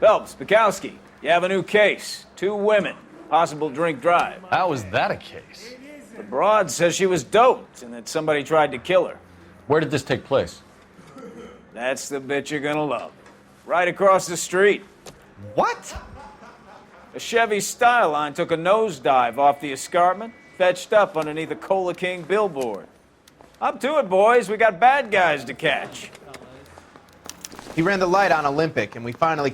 Phelps, Bekowsky, you have a new case. 2 women, possible drink drive. How is that a case? The broad says she was doped and that somebody tried to kill her. Where did this take place? That's the bit you're gonna love. Right across the street. What? A Chevy Styline took a nosedive off the escarpment, fetched up underneath a Cola King billboard. Up to it, boys. We got bad guys to catch. He ran the light on Olympic, and we finally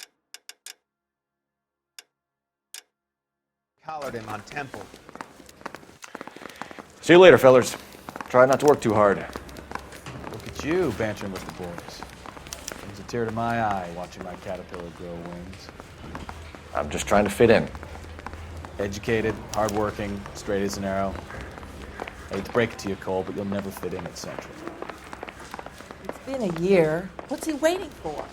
collared him on Temple. See you later, fellers. Try not to work too hard. Look at you bantering with the boys. Brings a tear to my eye watching my caterpillar grow wings. I'm just trying to fit in. Educated, hardworking, straight as an arrow. I hate to break it to you, Cole, but you'll never fit in at Central. It's been a year. What's he waiting for?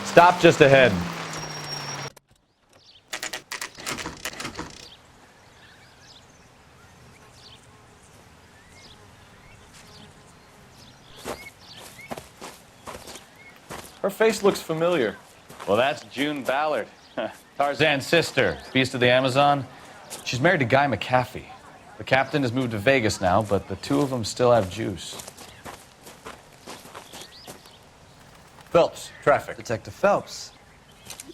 Stop just ahead. Her face looks familiar. Well, that's June Ballard, Tarzan's sister, beast of the Amazon. She's married to Guy McAfee. The captain has moved to Vegas now, but the 2 of them still have juice. Phelps, traffic. Detective Phelps.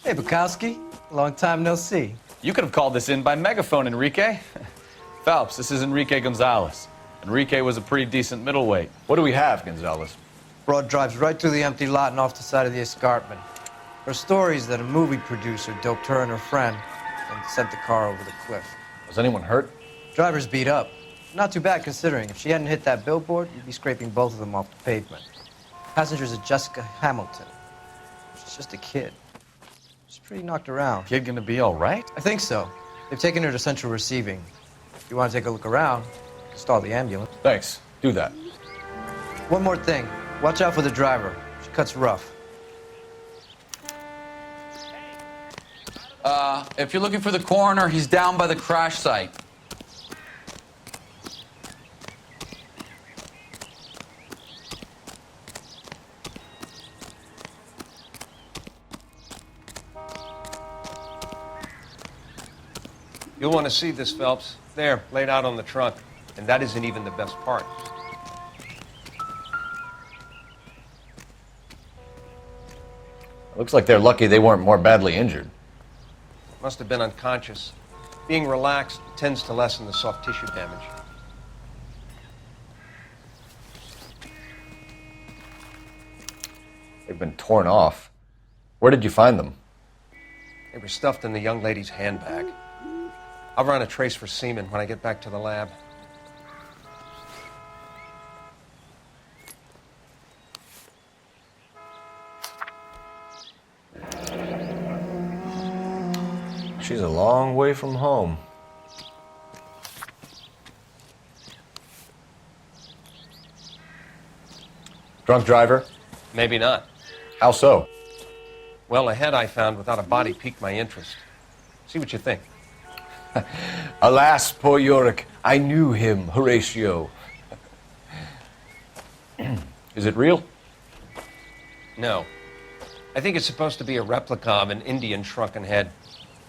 Hey, Bekowsky. Long time no see. You could have called this in by megaphone, Enrique. Phelps, this is Enrique Gonzalez. Enrique was a pretty decent middleweight. What do we have, Gonzalez? Broad drives right through the empty lot and off the side of the escarpment. Her story is that a movie producer doped her and her friend and sent the car over the cliff. Was anyone hurt? Driver's beat up. Not too bad considering. If she hadn't hit that billboard, you'd be scraping both of them off the pavement. Passenger's a Jessica Hamilton. She's just a kid. She's pretty knocked around. Kid gonna be all right? I think so. They've taken her to Central Receiving. If you want to take a look around, stall the ambulance. Thanks. Do that. One more thing. Watch out for the driver. She cuts rough. If you're looking for the coroner, he's down by the crash site. You'll want to see this, Phelps. There, laid out on the trunk. And that isn't even the best part. Looks like they're lucky they weren't more badly injured. Must have been unconscious. Being relaxed tends to lessen the soft tissue damage. They've been torn off. Where did you find them? They were stuffed in the young lady's handbag. I'll run a trace for semen when I get back to the lab. She's a long way from home. Drunk driver? Maybe not. How so? Well, a head I found without a body piqued my interest. See what you think. Alas, poor Yorick, I knew him, Horatio. Is it real? No. I think it's supposed to be a replica of an Indian shrunken head.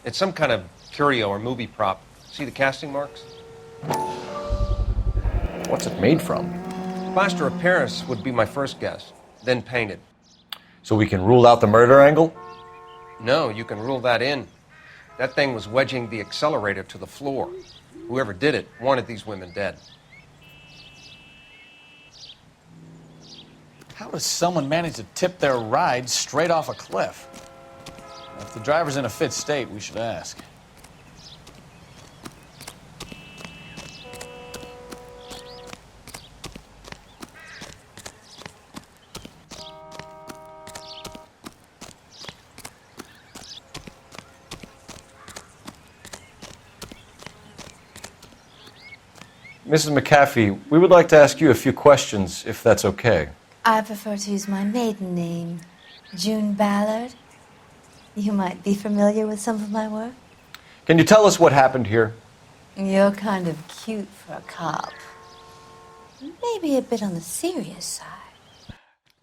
It's some kind of curio or movie prop. See the casting marks? What's it made from? Plaster of Paris would be my first guess, then painted. So we can rule out the murder angle? No, you can rule that in. That thing was wedging the accelerator to the floor. Whoever did it wanted these women dead. How does someone manage to tip their ride straight off a cliff? If the driver's in a fit state, we should ask. Mrs. McAfee, we would like to ask you a few questions, if that's okay. I prefer to use my maiden name, June Ballard. You might be familiar with some of my work. Can you tell us what happened here? You're kind of cute for a cop. Maybe a bit on the serious side.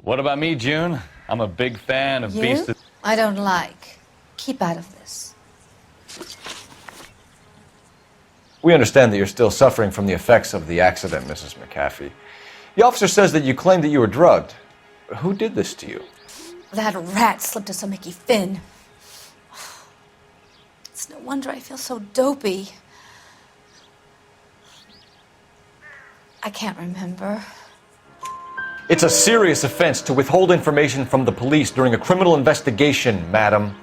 What about me, June? I'm a big fan of Beast You? of... I don't like. Keep out of this. We understand that you're still suffering from the effects of the accident, Mrs. McAfee. The officer says that you claimed that you were drugged. Who did this to you? That rat slipped us a Mickey Finn. It's no wonder I feel so dopey. I can't remember. It's a serious offense to withhold information from the police during a criminal investigation, madam.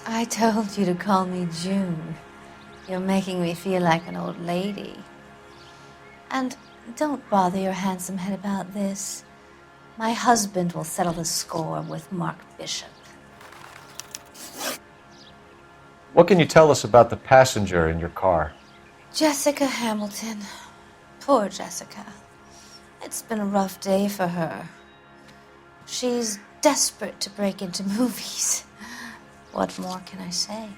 I told you to call me June. You're making me feel like an old lady. And don't bother your handsome head about this. My husband will settle the score with Mark Bishop. What can you tell us about the passenger in your car? Jessica Hamilton. Poor Jessica. It's been a rough day for her. She's desperate to break into movies. What more can I say?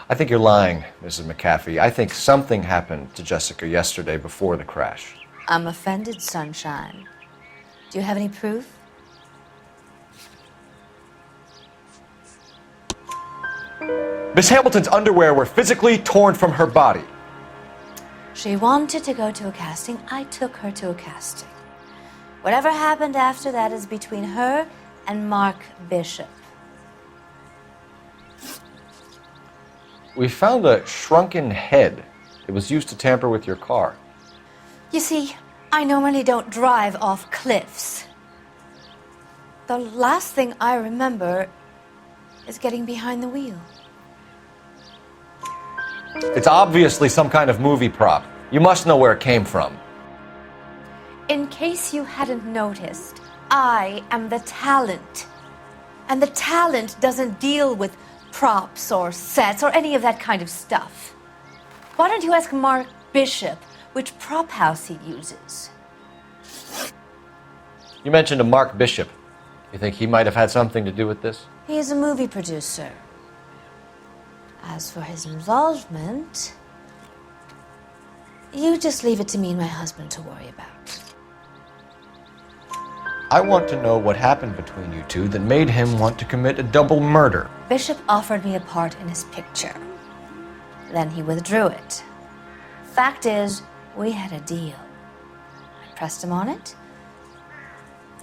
I think you're lying, Mrs. McAfee. I think something happened to Jessica yesterday before the crash. I'm offended, Sunshine. Do you have any proof? Miss Hamilton's underwear were physically torn from her body. She wanted to go to a casting. I took her to a casting. Whatever happened after that is between her and Mark Bishop. We found a shrunken head. It was used to tamper with your car. You see, I normally don't drive off cliffs. The last thing I remember is getting behind the wheel. It's obviously some kind of movie prop. You must know where it came from. In case you hadn't noticed, I am the talent. And the talent doesn't deal with props or sets or any of that kind of stuff. Why don't you ask Mark Bishop which prop house he uses? You mentioned a Mark Bishop. You think he might have had something to do with this? He is a movie producer. As for his involvement, you just leave it to me and my husband to worry about. I want to know what happened between you two that made him want to commit a double murder. Bishop offered me a part in his picture. Then he withdrew it. Fact is, we had a deal. I pressed him on it,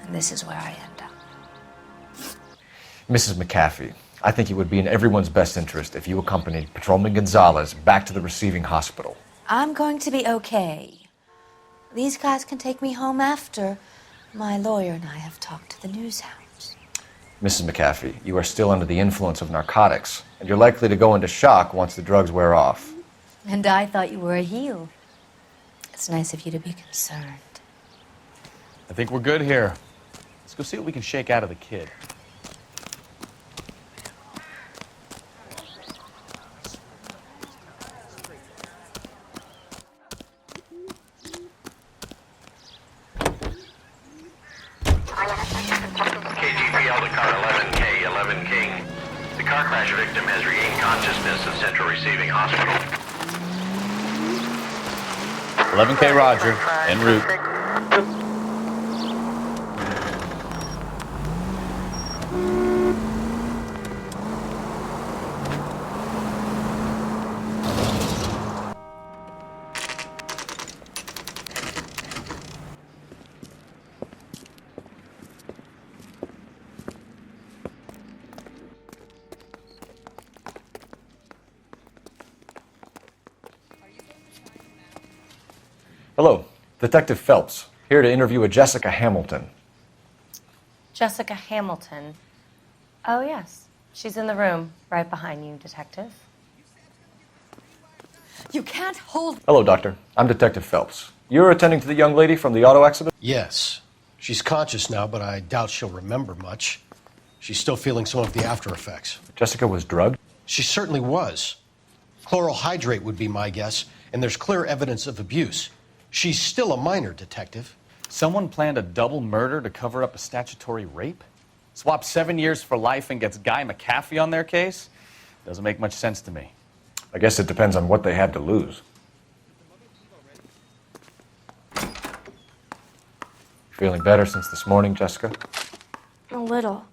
and this is where I end up. Mrs. McAfee, I think it would be in everyone's best interest if you accompanied Patrolman Gonzalez back to the receiving hospital. I'm going to be okay. These guys can take me home after. My lawyer and I have talked to the news hounds. Mrs. McAfee, you are still under the influence of narcotics, and you're likely to go into shock once the drugs wear off. And I thought you were a heel. It's nice of you to be concerned. I think we're good here. Let's go see what we can shake out of the kid. KGPL to car 11K, 11 King. The car crash victim has regained consciousness at Central Receiving Hospital. 11K Roger, en route. Hello, Detective Phelps, here to interview a Jessica Hamilton. Jessica Hamilton. Oh, yes. She's in the room, right behind you, Detective. You can't hold... Hello, Doctor. I'm Detective Phelps. You're attending to the young lady from the auto accident? Yes. She's conscious now, but I doubt she'll remember much. She's still feeling some of the after effects. Jessica was drugged? She certainly was. Chloral hydrate would be my guess, and there's clear evidence of abuse. She's still a minor, Detective. Someone planned a double murder to cover up a statutory rape? Swap 7 years for life and gets Guy McAfee on their case? Doesn't make much sense to me. I guess it depends on what they had to lose. Feeling better since this morning, Jessica? A little.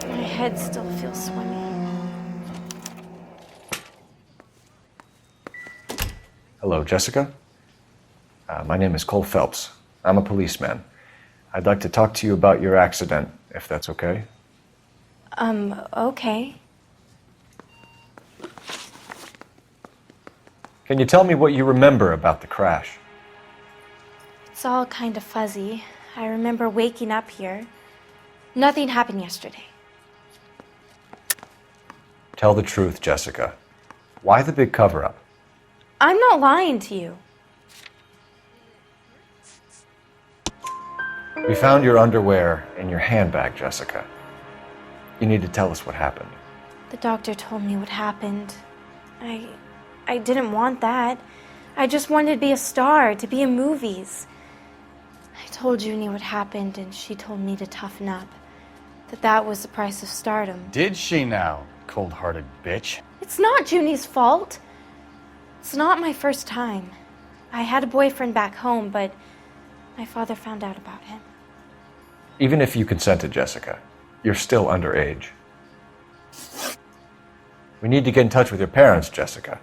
My head still feels swimmy. Hello, Jessica. My name is Cole Phelps. I'm a policeman. I'd like to talk to you about your accident, if that's okay. Okay. Can you tell me what you remember about the crash? It's all kind of fuzzy. I remember waking up here. Nothing happened yesterday. Tell the truth, Jessica. Why the big cover-up? I'm not lying to you. We found your underwear in your handbag, Jessica. You need to tell us what happened. The doctor told me what happened. I didn't want that. I just wanted to be a star, to be in movies. I told Junie what happened, and she told me to toughen up. That was the price of stardom. Did she now, cold-hearted bitch? It's not Junie's fault. It's not my first time. I had a boyfriend back home, but my father found out about him. Even if you consented, Jessica, you're still underage. We need to get in touch with your parents, Jessica,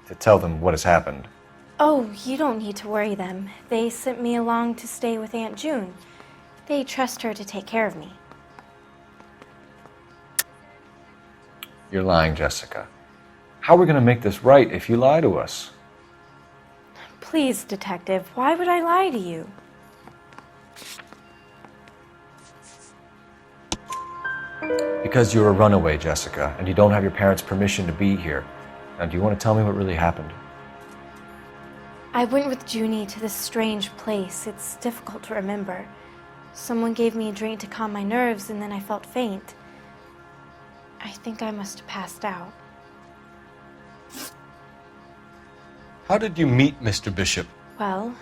to tell them what has happened. Oh, you don't need to worry them. They sent me along to stay with Aunt June. They trust her to take care of me. You're lying, Jessica. How are we going to make this right if you lie to us? Please, Detective, why would I lie to you? Because you're a runaway, Jessica, and you don't have your parents' permission to be here. Now, do you want to tell me what really happened? I went with Junie to this strange place. It's difficult to remember. Someone gave me a drink to calm my nerves, and then I felt faint. I think I must have passed out. How did you meet Mr. Bishop? Well,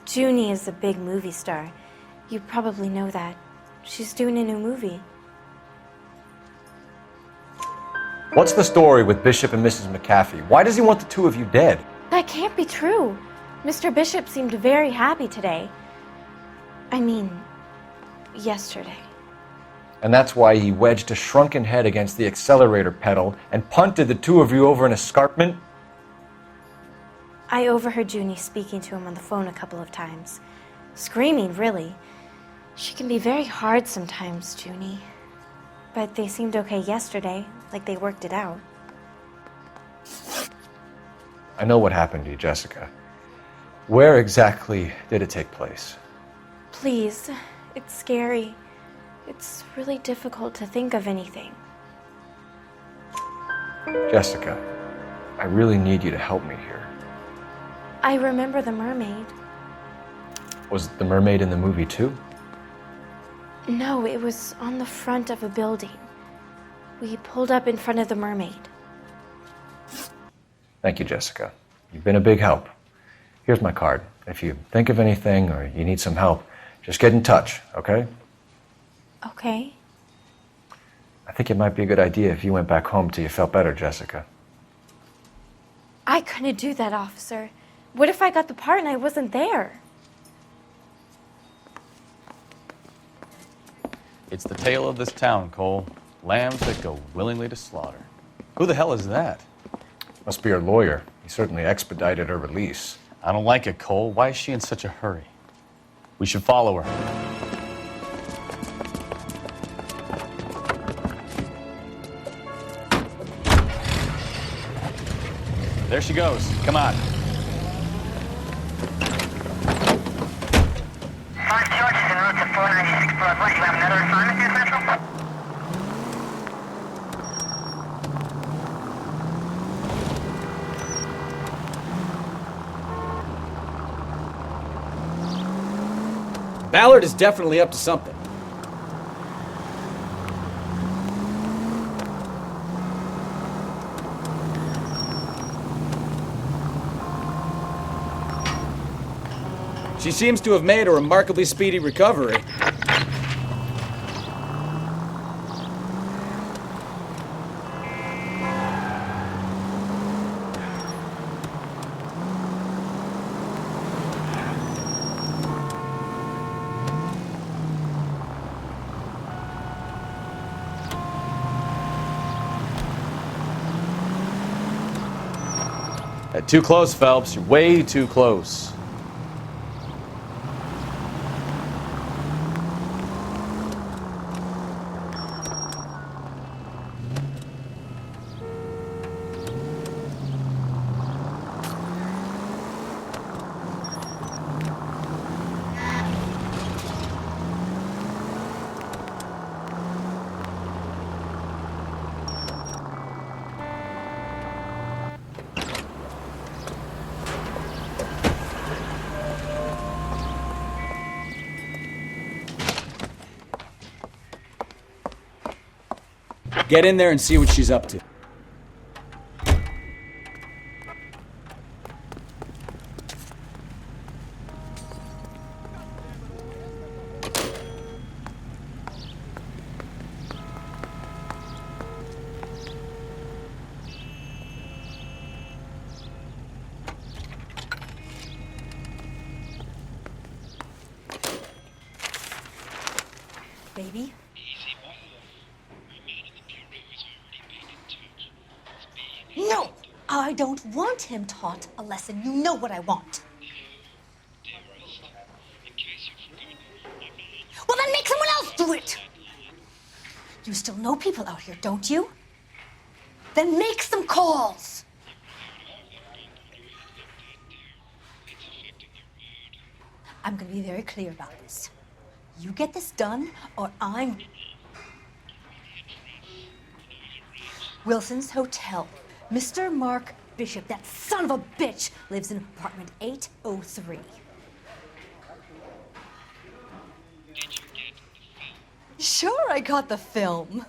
Junie is a big movie star. You probably know that. She's doing a new movie. What's the story with Bishop and Mrs. McAfee? Why does he want the two of you dead? That can't be true. Mr. Bishop seemed very happy today. I mean, yesterday. And that's why he wedged a shrunken head against the accelerator pedal and punted the two of you over an escarpment? I overheard Junie speaking to him on the phone a couple of times. Screaming, really. She can be very hard sometimes, Junie. But they seemed okay yesterday, like they worked it out. I know what happened to you, Jessica. Where exactly did it take place? Please, it's scary. It's really difficult to think of anything. Jessica, I really need you to help me here. I remember the mermaid. Was the mermaid in the movie too? No, it was on the front of a building. We pulled up in front of the mermaid. Thank you, Jessica. You've been a big help. Here's my card. If you think of anything or you need some help, just get in touch, okay? Okay. I think it might be a good idea if you went back home till you felt better, Jessica. I couldn't do that, officer. What if I got the part and I wasn't there? It's the tale of this town, Cole. Lambs that go willingly to slaughter. Who the hell is that? Must be her lawyer. He certainly expedited her release. I don't like it, Cole. Why is she in such a hurry? We should follow her. There she goes. Come on. Sarge George is en route to 496 Broadway. You have another assignment here, Central? Ballard is definitely up to something. She seems to have made a remarkably speedy recovery. Too close, Phelps. You're way too close. Get in there and see what she's up to. Baby? No! I don't want him taught a lesson. You know what I want. Well, then make someone else do it! You still know people out here, don't you? Then make some calls! I'm gonna be very clear about this. You get this done, or I'm... Wilson's Hotel. Mr. Mark Bishop, that son of a bitch, lives in apartment 803. Sure, I got the film.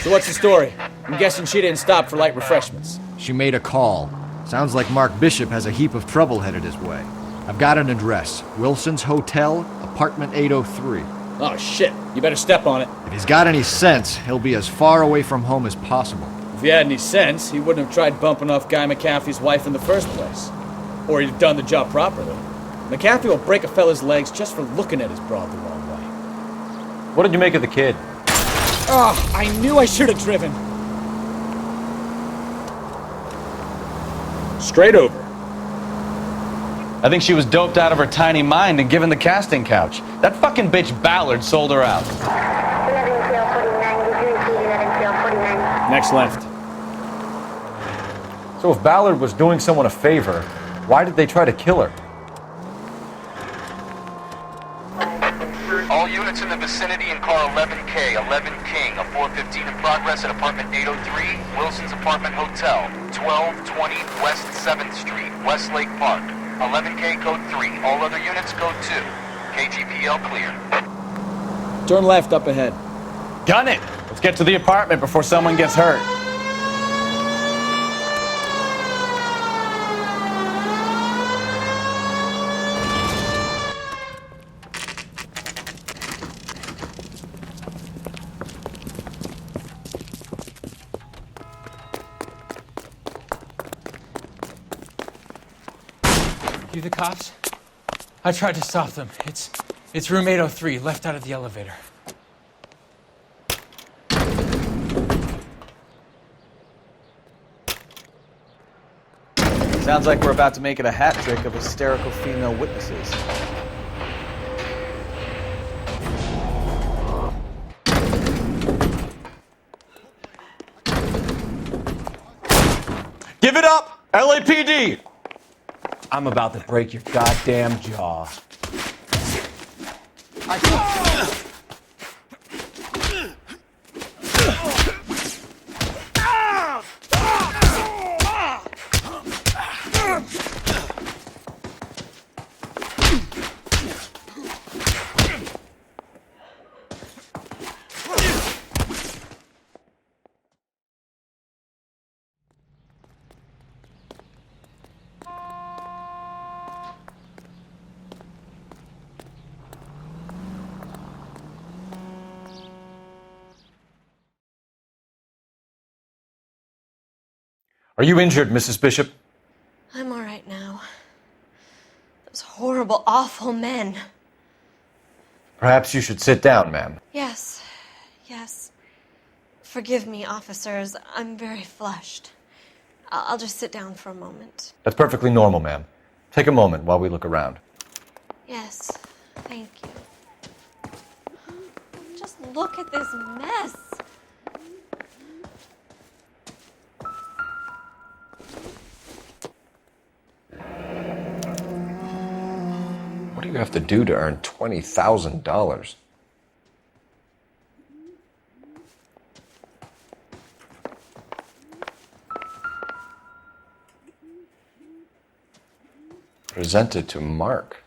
So what's the story? I'm guessing she didn't stop for light refreshments. She made a call. Sounds like Mark Bishop has a heap of trouble headed his way. I've got an address. Wilson's Hotel, apartment 803. Oh shit, you better step on it. If he's got any sense, he'll be as far away from home as possible. If he had any sense, he wouldn't have tried bumping off Guy McAfee's wife in the first place. Or he'd have done the job properly. McAfee will break a fella's legs just for looking at his broad the wrong way. What did you make of the kid? Oh, I knew I should have driven. Straight over. I think she was doped out of her tiny mind and given the casting couch. That fucking bitch Ballard sold her out. 11 tail 49, would you repeat 11 tail 49? Next left. So if Ballard was doing someone a favor, why did they try to kill her? All units in the vicinity in car 11K, 11 King, a 415 in progress at apartment 803, Wilson's Apartment Hotel, 1220 West 7th Street, Westlake Park. 11K code 3, all other units code 2. KGPL clear. Turn left up ahead. Gun it! Let's get to the apartment before someone gets hurt. You the cops? I tried to stop them. It's room 803, left out of the elevator. Sounds like we're about to make it a hat trick of hysterical female witnesses. Give it up! LAPD! I'm about to break your goddamn jaw. Are you injured, Mrs. Bishop? I'm all right now. Those horrible, awful men. Perhaps you should sit down, ma'am. Yes. Forgive me, officers. I'm very flushed. I'll just sit down for a moment. That's perfectly normal, ma'am. Take a moment while we look around. Yes, thank you. Just look at this mess. What do you have to do to earn $20,000? Presented to Mark.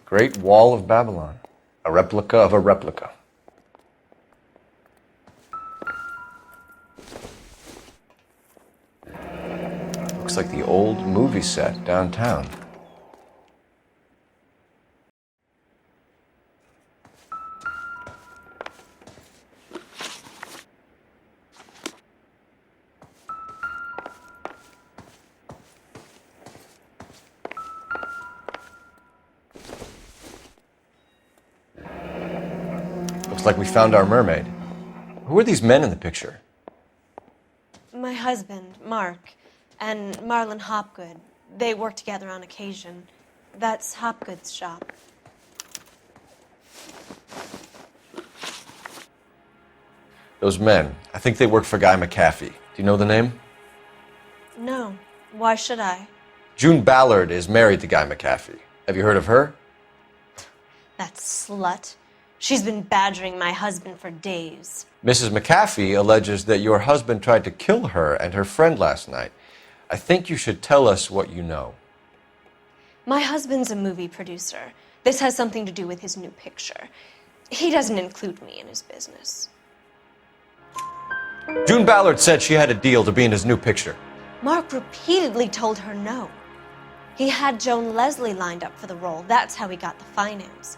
Great Wall of Babylon. A replica of a replica. Looks like the old movie set downtown. Looks like we found our mermaid. Who are these men in the picture? My husband, Mark, and Marlon Hopgood. They work together on occasion. That's Hopgood's shop. Those men, I think they work for Guy McAfee. Do you know the name? No. Why should I? June Ballard is married to Guy McAfee. Have you heard of her? That slut. She's been badgering my husband for days. Mrs. McAfee alleges that your husband tried to kill her and her friend last night. I think you should tell us what you know. My husband's a movie producer. This has something to do with his new picture. He doesn't include me in his business. June Ballard said she had a deal to be in his new picture. Mark repeatedly told her no. He had Joan Leslie lined up for the role. That's how he got the finance.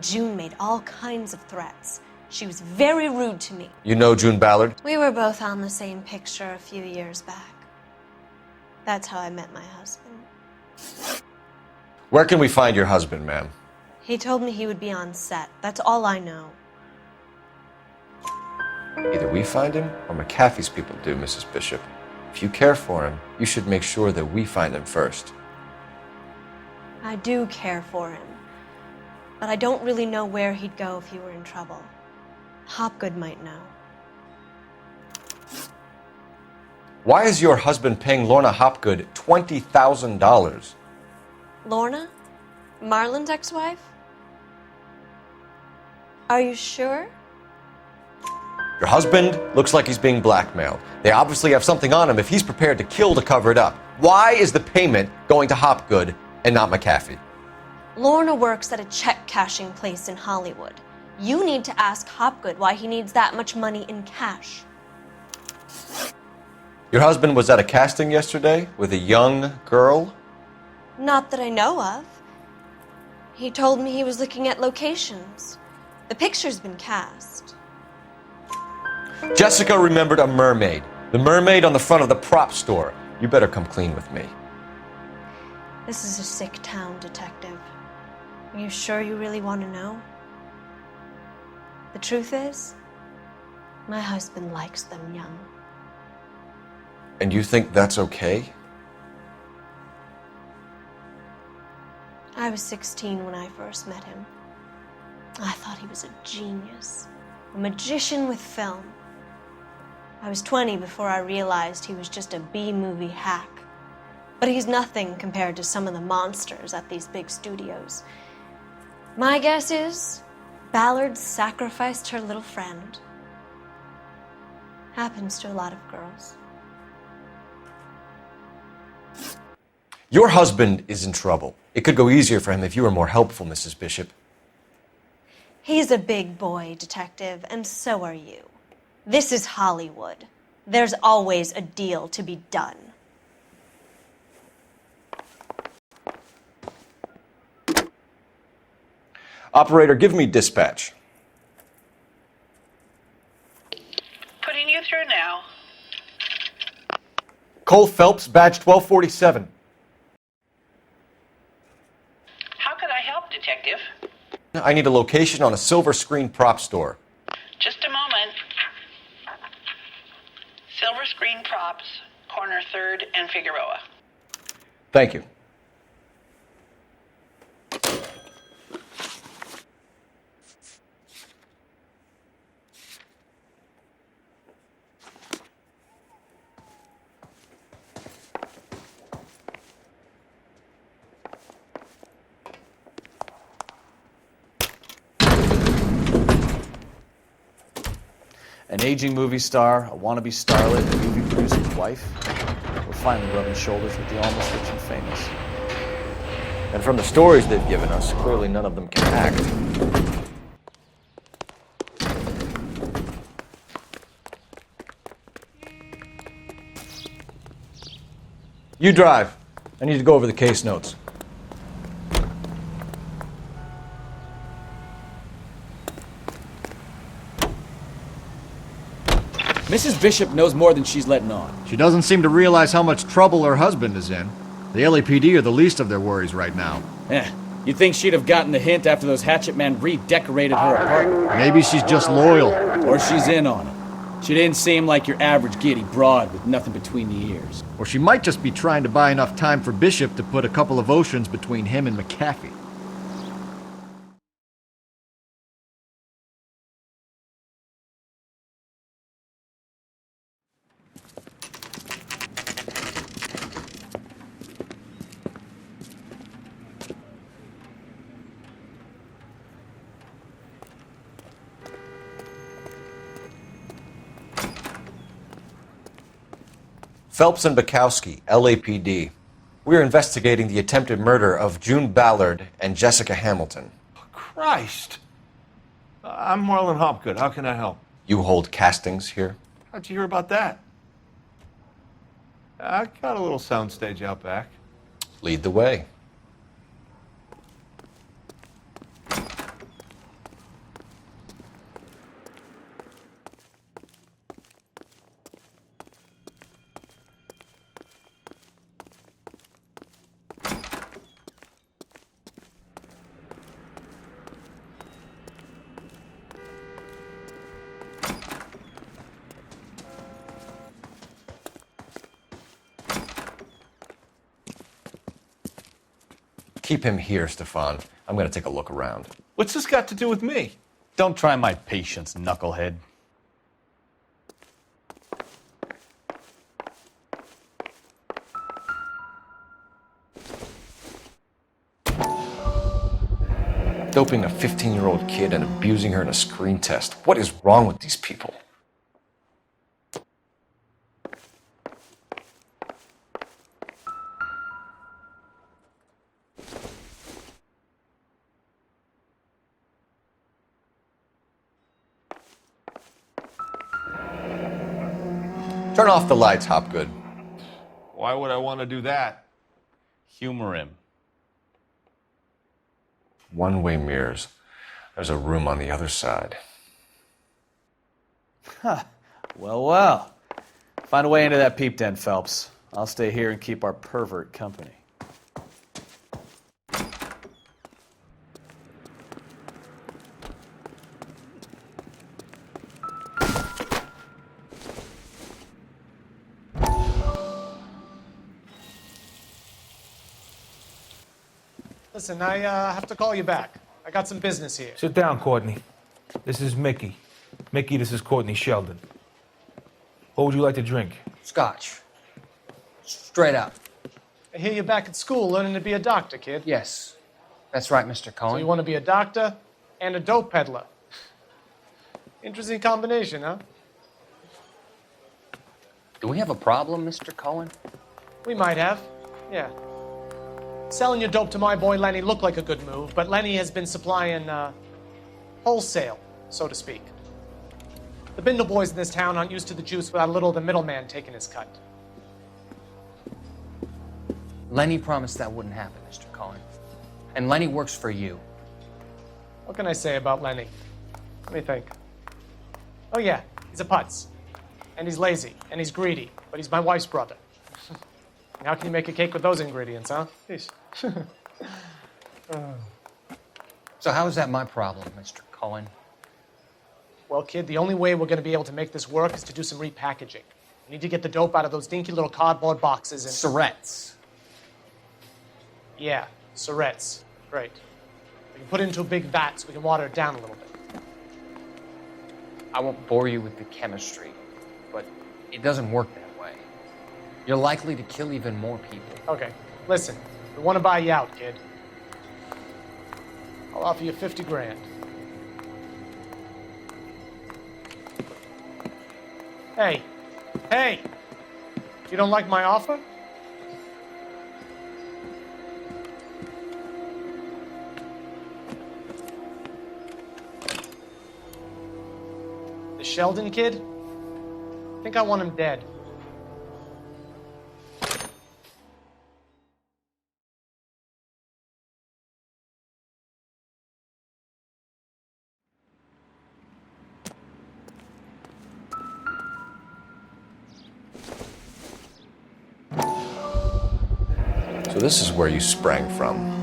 June made all kinds of threats. She was very rude to me. You know June Ballard? We were both on the same picture a few years back. That's how I met my husband. Where can we find your husband, ma'am? He told me he would be on set. That's all I know. Either we find him or McAfee's people do, Mrs. Bishop. If you care for him, you should make sure that we find him first. I do care for him. But I don't really know where he'd go if he were in trouble. Hopgood might know. Why is your husband paying Lorna Hopgood $20,000? Lorna? Marlon's ex-wife? Are you sure? Your husband looks like he's being blackmailed. They obviously have something on him if he's prepared to kill to cover it up. Why is the payment going to Hopgood and not McAfee? Lorna works at a check-cashing place in Hollywood. You need to ask Hopgood why he needs that much money in cash. Your husband was at a casting yesterday with a young girl? Not that I know of. He told me he was looking at locations. The picture's been cast. Jessica remembered a mermaid. The mermaid on the front of the prop store. You better come clean with me. This is a sick town, Detective. Are you sure you really want to know? The truth is, my husband likes them young. And you think that's okay? I was 16 when I first met him. I thought he was a genius, a magician with film. I was 20 before I realized he was just a B-movie hack. But he's nothing compared to some of the monsters at these big studios. My guess is Ballard sacrificed her little friend. Happens to a lot of girls. Your husband is in trouble. It could go easier for him if you were more helpful, Mrs. Bishop. He's a big boy, Detective, and so are you. This is Hollywood. There's always a deal to be done. Operator, give me dispatch. Putting you through now. Cole Phelps, badge 1247. How could I help, Detective? I need a location on a silver screen prop store. Just a moment. Silver Screen Props, corner 3rd and Figueroa. Thank you. An aging movie star, a wannabe starlet, a movie producer's wife. We're finally rubbing shoulders with the almost rich and famous. And from the stories they've given us, clearly none of them can act. You drive. I need to go over the case notes. Mrs. Bishop knows more than she's letting on. She doesn't seem to realize how much trouble her husband is in. The LAPD are the least of their worries right now. You'd think she'd have gotten the hint after those hatchet men redecorated her apartment. Maybe she's just loyal. Or she's in on it. She didn't seem like your average giddy broad with nothing between the ears. Or she might just be trying to buy enough time for Bishop to put a couple of oceans between him and McAfee. Phelps and Bekowsky, LAPD. We're investigating the attempted murder of June Ballard and Jessica Hamilton. Christ! I'm Marlon Hopgood. How can I help? You hold castings here? How'd you hear about that? I got a little soundstage out back. Lead the way. Keep him here, Stefan. I'm going to take a look around. What's this got to do with me? Don't try my patience, knucklehead. Doping a 15-year-old kid and abusing her in a screen test. What is wrong with these people? Turn off the lights, Hopgood. Why would I want to do that? Humor him. One-way mirrors. There's a room on the other side. Well. Find a way into that peep den, Phelps. I'll stay here and keep our pervert company. Listen, I have to call you back. I got some business here. Sit down, Courtney. This is Mickey. Mickey, this is Courtney Sheldon. What would you like to drink? Scotch. Straight up. I hear you're back at school learning to be a doctor, kid. Yes. That's right, Mr. Cohen. So you want to be a doctor and a dope peddler. Interesting combination, huh? Do we have a problem, Mr. Cohen? We might have, yeah. Selling your dope to my boy Lenny looked like a good move, but Lenny has been supplying, wholesale, so to speak. The Bindle boys in this town aren't used to the juice without a little of the middleman taking his cut. Lenny promised that wouldn't happen, Mr. Cohen. And Lenny works for you. What can I say about Lenny? Let me think. Oh yeah, he's a putz. And he's lazy, and he's greedy, but he's my wife's brother. And how can you make a cake with those ingredients, huh? Jeez. So how is that my problem, Mr. Cohen? Well, kid, the only way we're going to be able to make this work is to do some repackaging. We need to get the dope out of those dinky little cardboard boxes and... Surrettes. Yeah, Surrettes. Great. We can put it into a big vat so we can water it down a little bit. I won't bore you with the chemistry, but it doesn't work that way. You're likely to kill even more people. Okay, listen. We want to buy you out, kid. I'll offer you 50 grand. Hey, hey! You don't like my offer? The Sheldon kid? I think I want him dead. So this is where you sprang from.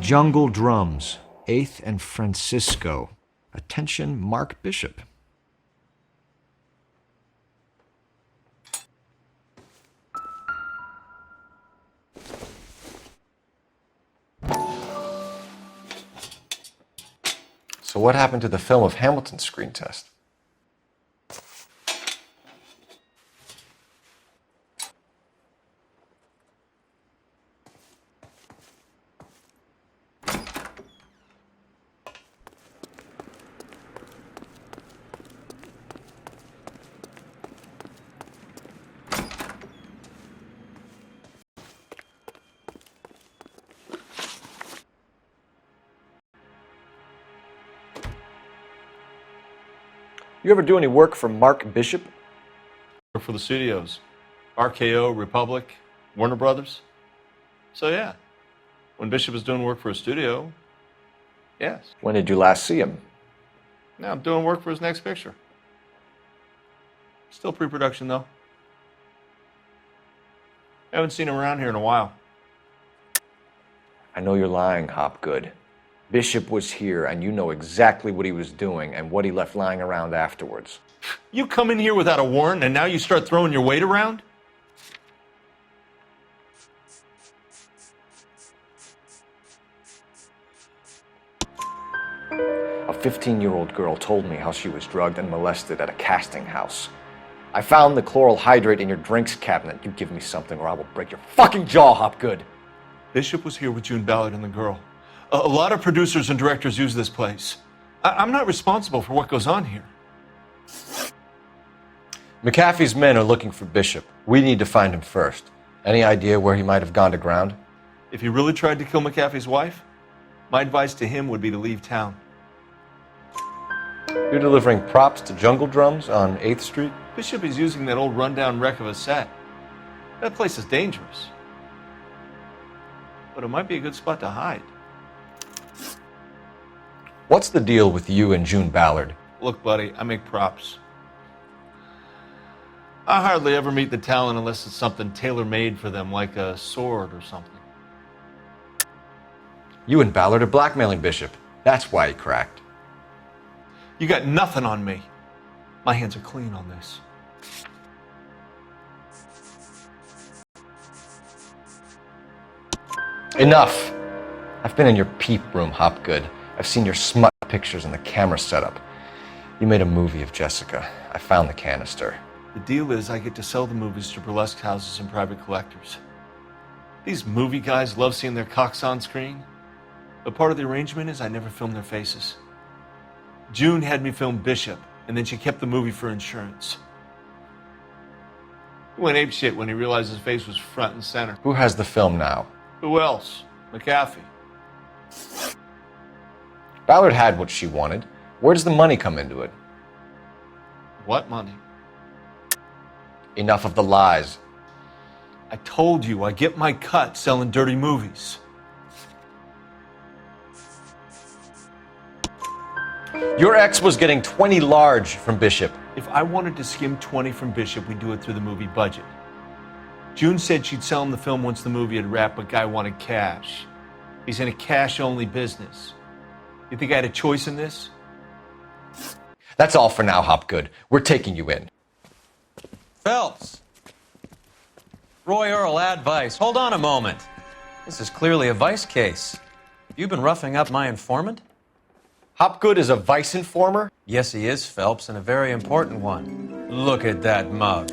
Jungle Drums, 8th and Francisco. Attention, Mark Bishop. So what happened to the film of Hamilton's screen test? You ever do any work for Mark Bishop? Work for the studios. RKO, Republic, Warner Brothers. So yeah, when Bishop was doing work for a studio, yes. When did you last see him? Now I'm doing work for his next picture. Still pre-production though. Haven't seen him around here in a while. I know you're lying, Hopgood. Bishop was here, and you know exactly what he was doing and what he left lying around afterwards. You come in here without a warrant, and now you start throwing your weight around? A 15-year-old girl told me how she was drugged and molested at a casting house. I found the chloral hydrate in your drinks cabinet. You give me something or I will break your fucking jaw, Hopgood. Bishop was here with June Ballard and the girl. A lot of producers and directors use this place. I'm not responsible for what goes on here. McAfee's men are looking for Bishop. We need to find him first. Any idea where he might have gone to ground? If he really tried to kill McAfee's wife, my advice to him would be to leave town. You're delivering props to Jungle Drums on 8th Street? Bishop is using that old rundown wreck of a set. That place is dangerous. But it might be a good spot to hide. What's the deal with you and June Ballard? Look, buddy, I make props. I hardly ever meet the talent unless it's something tailor-made for them, like a sword or something. You and Ballard are blackmailing Bishop. That's why he cracked. You got nothing on me. My hands are clean on this. Enough! I've been in your peep room, Hopgood. I've seen your smut pictures and the camera setup. You made a movie of Jessica. I found the canister. The deal is I get to sell the movies to burlesque houses and private collectors. These movie guys love seeing their cocks on screen. But part of the arrangement is I never film their faces. June had me film Bishop, and then she kept the movie for insurance. He went apeshit when he realized his face was front and center. Who has the film now? Who else? McAfee. Ballard had what she wanted. Where does the money come into it? What money? Enough of the lies. I told you, I get my cut selling dirty movies. Your ex was getting 20 large from Bishop. If I wanted to skim 20 from Bishop, we'd do it through the movie budget. June said she'd sell him the film once the movie had wrapped, but Guy wanted cash. He's in a cash-only business. You think I had a choice in this? That's all for now, Hopgood. We're taking you in. Phelps. Roy Earl, advice. Hold on a moment. This is clearly a vice case. You've been roughing up my informant? Hopgood is a vice informer? Yes, he is, Phelps, and a very important one. Look at that mug.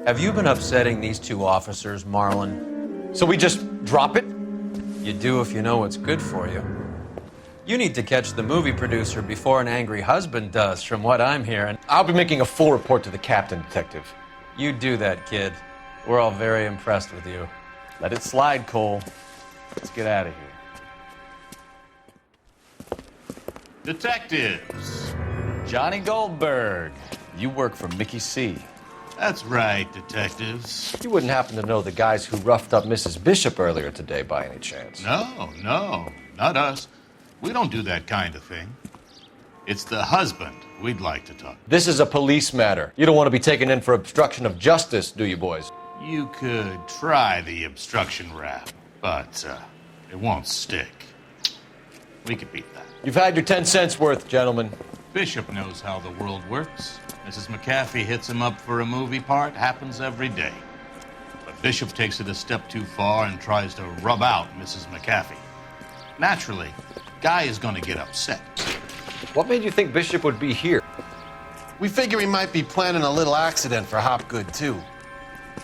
Have you been upsetting these two officers, Marlon? So we just drop it? You do if you know what's good for you. You need to catch the movie producer before an angry husband does, from what I'm hearing. I'll be making a full report to the captain, Detective. You do that, kid. We're all very impressed with you. Let it slide, Cole. Let's get out of here. Detectives. Johnny Goldberg. You work for Mickey C. That's right, detectives. You wouldn't happen to know the guys who roughed up Mrs. Bishop earlier today by any chance? No, not us. We don't do that kind of thing. It's the husband we'd like to talk. This is a police matter. You don't want to be taken in for obstruction of justice, do you, boys? You could try the obstruction rap, but it won't stick. We could beat that. You've had your 10 cents worth, gentlemen. Bishop knows how the world works. Mrs. McAfee hits him up for a movie part. Happens every day. But Bishop takes it a step too far and tries to rub out Mrs. McAfee. Naturally, Guy is going to get upset. What made you think Bishop would be here? We figure he might be planning a little accident for Hopgood, too.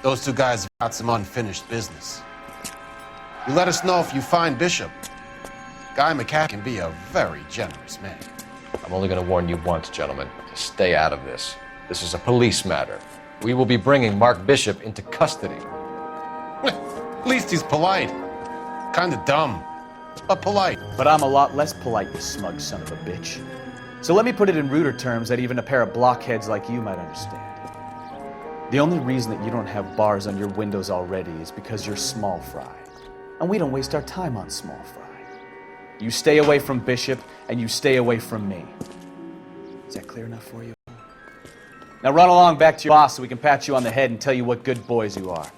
Those two guys have got some unfinished business. You let us know if you find Bishop. Guy McAfee can be a very generous man. I'm only going to warn you once, gentlemen. Stay out of this. This is a police matter. We will be bringing Mark Bishop into custody. At least he's polite. Kind of dumb, but polite. But I'm a lot less polite, you smug son of a bitch. So let me put it in ruder terms that even a pair of blockheads like you might understand. The only reason that you don't have bars on your windows already is because you're small fry. And we don't waste our time on small fry. You stay away from Bishop, and you stay away from me. Is that clear enough for you? Now run along back to your boss so we can pat you on the head and tell you what good boys you are.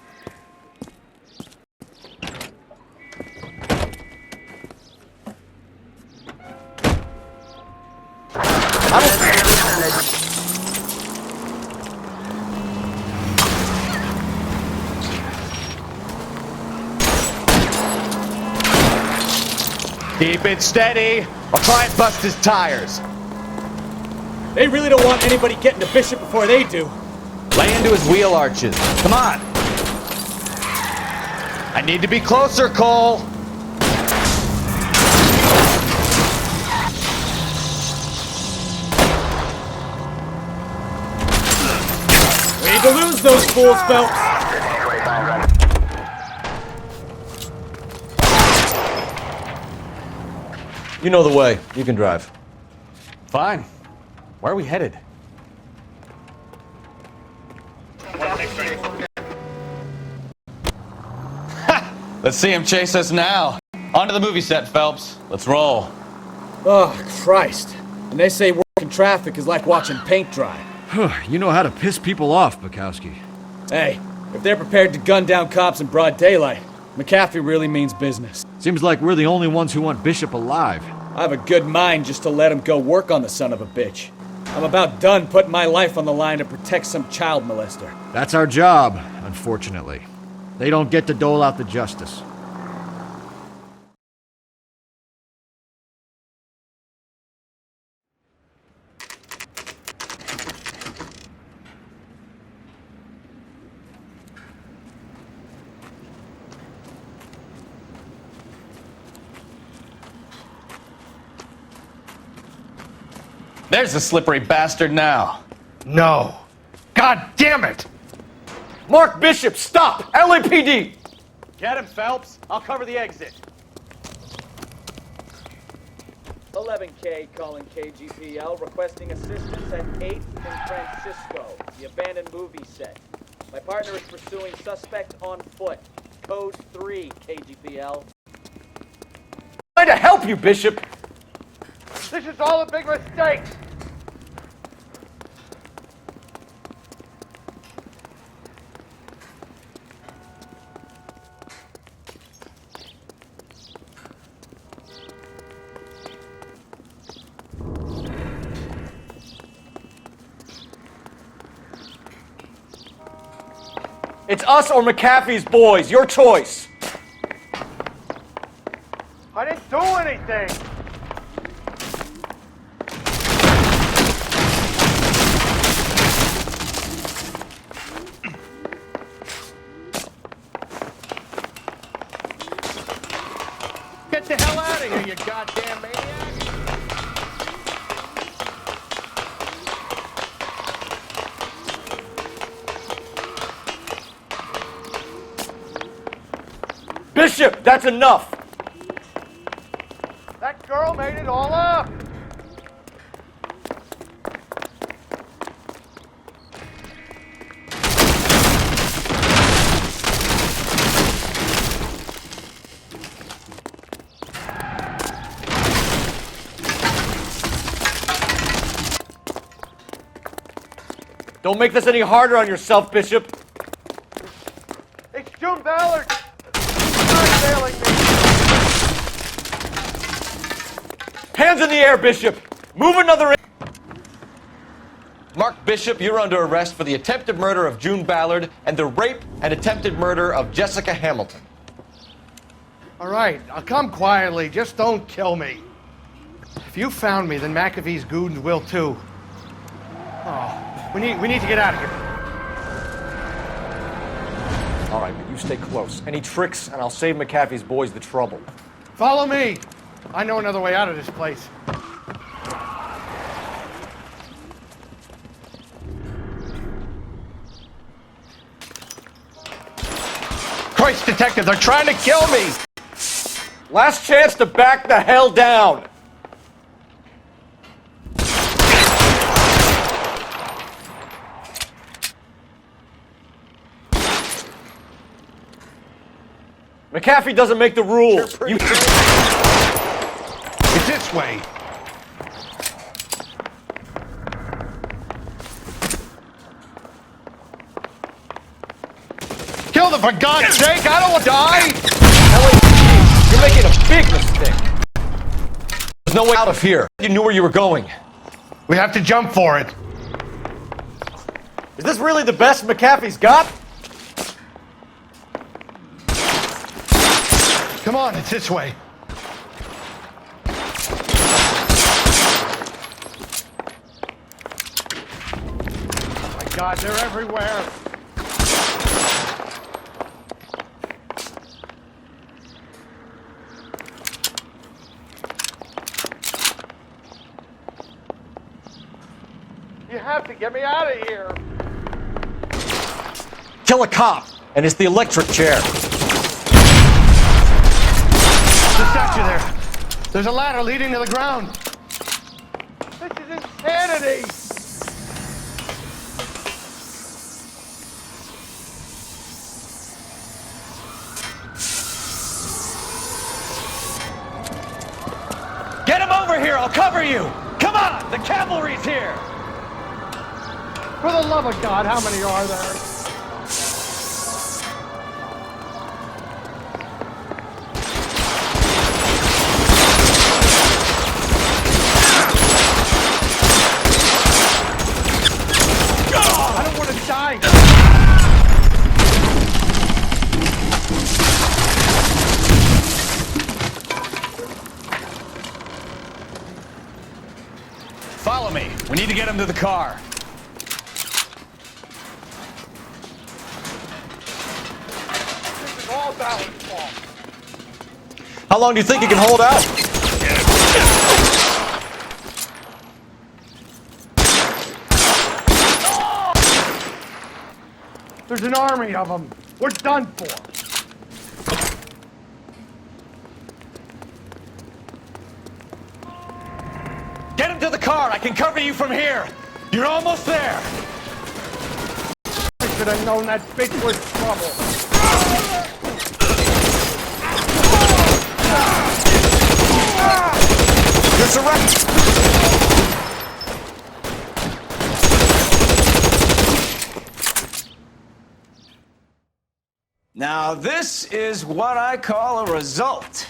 Keep it steady. I'll try and bust his tires. They really don't want anybody getting to Bishop before they do. Lay into his wheel arches. Come on. I need to be closer, Cole. We need to lose those fools, Phelps. You know the way. You can drive. Fine. Where are we headed? Let's see him chase us now. Onto the movie set, Phelps. Let's roll. Oh, Christ. And they say working traffic is like watching paint dry. You know how to piss people off, Bekowsky. Hey, if they're prepared to gun down cops in broad daylight, McAfee really means business. Seems like we're the only ones who want Bishop alive. I have a good mind just to let him go work on the son of a bitch. I'm about done putting my life on the line to protect some child molester. That's our job, unfortunately. They don't get to dole out the justice. There's the slippery bastard now. No. God damn it! Mark Bishop, stop! LAPD! Get him, Phelps. I'll cover the exit. 11K calling KGPL, requesting assistance at 8th and Francisco, the abandoned movie set. My partner is pursuing suspect on foot. Code 3, KGPL. I'm trying to help you, Bishop! This is all a big mistake. It's us or McAfee's boys. Your choice. I didn't do anything. Get the hell out of here, you goddamn maniac. Bishop, that's enough. That girl made it all up. Don't make this any harder on yourself, Bishop. It's June Ballard. Failing me. Hands in the air, Bishop. Move another inch. Mark Bishop, you're under arrest for the attempted murder of June Ballard and the rape and attempted murder of Jessica Hamilton. All right, I'll come quietly. Just don't kill me. If you found me, then McAfee's goons will too. Oh, we need to get out of here. All right, but you stay close. Any tricks, and I'll save McAfee's boys the trouble. Follow me. I know another way out of this place. Christ, detective, they're trying to kill me. Last chance to back the hell down. McAfee doesn't make the rules. It's this way. Kill them, for God's sake! I don't want to die! LAPD, you're making a big mistake. There's no way out of here. You knew where you were going. We have to jump for it. Is this really the best McAfee's got? Come on, it's this way. Oh my God, they're everywhere. You have to get me out of here. Kill a cop, and it's the electric chair. The statue there. There's a ladder leading to the ground. This is insanity. Get him over here! I'll cover you! Come on! The cavalry's here! For the love of God, how many are there? I don't want to die. Follow me. We need to get him to the car. This is all Ballard's fault. How long do you think you can hold out? There's an army of them. We're done for. Get him to the car. I can cover you from here. You're almost there. I should have known that bitch was trouble. You're surrounded. Now, this is what I call a result.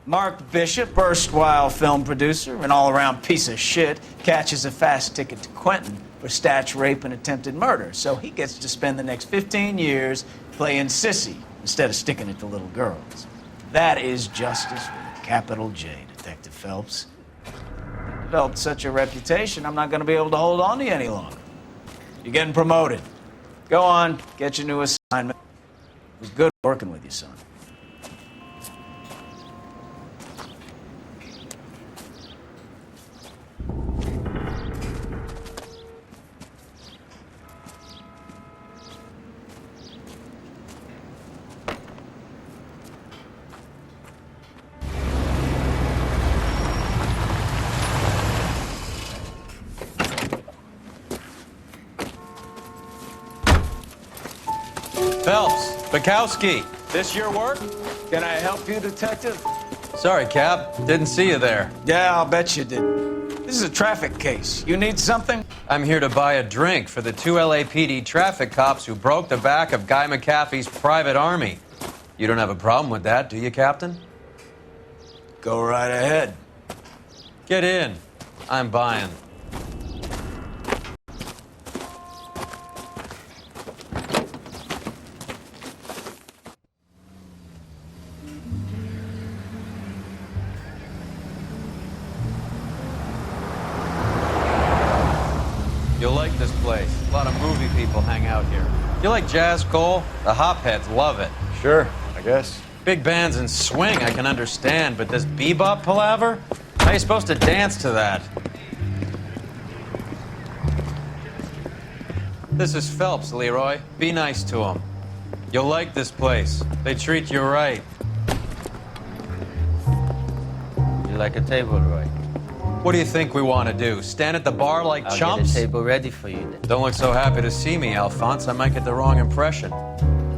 Mark Bishop, erstwhile film producer, an all-around piece of shit, catches a fast ticket to Quentin for statch rape and attempted murder. So he gets to spend the next 15 years playing sissy instead of sticking it to little girls. That is justice with a capital J, Detective Phelps. Developed such a reputation, I'm not going to be able to hold on to you any longer. You're getting promoted. Go on, get your new assignment. It was good working with you, son. Phelps, Bekowsky, this your work? Can I help you, Detective? Sorry, Cap. Didn't see you there. Yeah, I'll bet you did. This is a traffic case. You need something? I'm here to buy a drink for the 2 LAPD traffic cops who broke the back of Guy McAfee's private army. You don't have a problem with that, do you, Captain? Go right ahead. Get in. I'm buying. You'll like this place. A lot of movie people hang out here. You like jazz, Cole? The hopheads love it. Sure, I guess. Big bands and swing I can understand, but this bebop palaver? How are you supposed to dance to that? This is Phelps, Leroy. Be nice to him. You'll like this place. They treat you right. You like a table, Roy? What do you think we want to do? Stand at the bar like I'll chumps? get a table ready for you then. Don't look so happy to see me, Alphonse. I might get the wrong impression.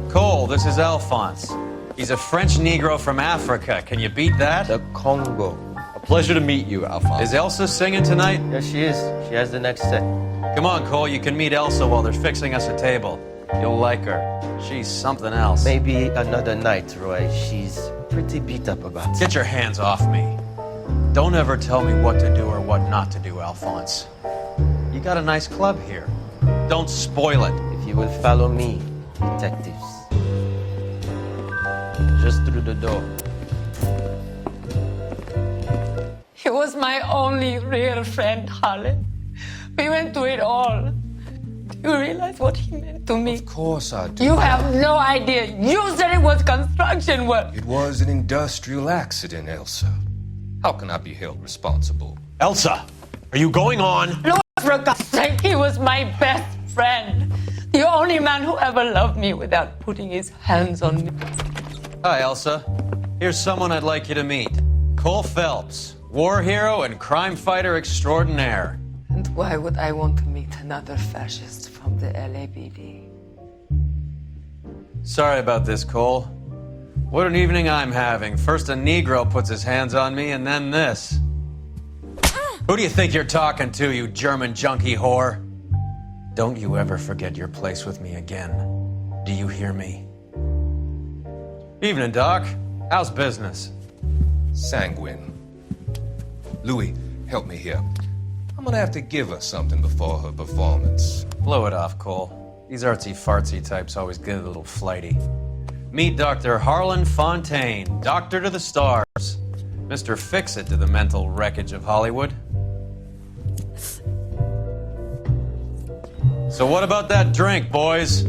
Cole, this is Alphonse. He's a French Negro from Africa. Can you beat that? The Congo. A pleasure to meet you, Alphonse. Is Elsa singing tonight? Yes, she is. She has the next set. Come on, Cole. You can meet Elsa while they're fixing us a table. You'll like her. She's something else. Maybe another night, Roy. She's pretty beat up about it. Get your hands off me. Don't ever tell me what to do or what not to do, Alphonse. You got a nice club here. Don't spoil it. If you will follow me, detectives. Just through the door. He was my only real friend, Harlan. We went through it all. Do you realize what he meant to me? Of course I do. You have no idea. You said it was construction work. It was an industrial accident, Elsa. How can I be held responsible? Elsa, are you going on? Louis, for God's sake, he was my best friend. The only man who ever loved me without putting his hands on me. Hi, Elsa. Here's someone I'd like you to meet. Cole Phelps, war hero and crime fighter extraordinaire. And why would I want to meet another fascist from the LAPD? Sorry about this, Cole. What an evening I'm having. First a Negro puts his hands on me, and then this. Who do you think you're talking to, you German junkie whore? Don't you ever forget your place with me again. Do you hear me? Evening, Doc. How's business? Sanguine. Louis, help me here. I'm gonna have to give her something before her performance. Blow it off, Cole. These artsy-fartsy types always get a little flighty. Meet Dr. Harlan Fontaine, doctor to the stars. Mr. Fix-It to the mental wreckage of Hollywood. So what about that drink, boys?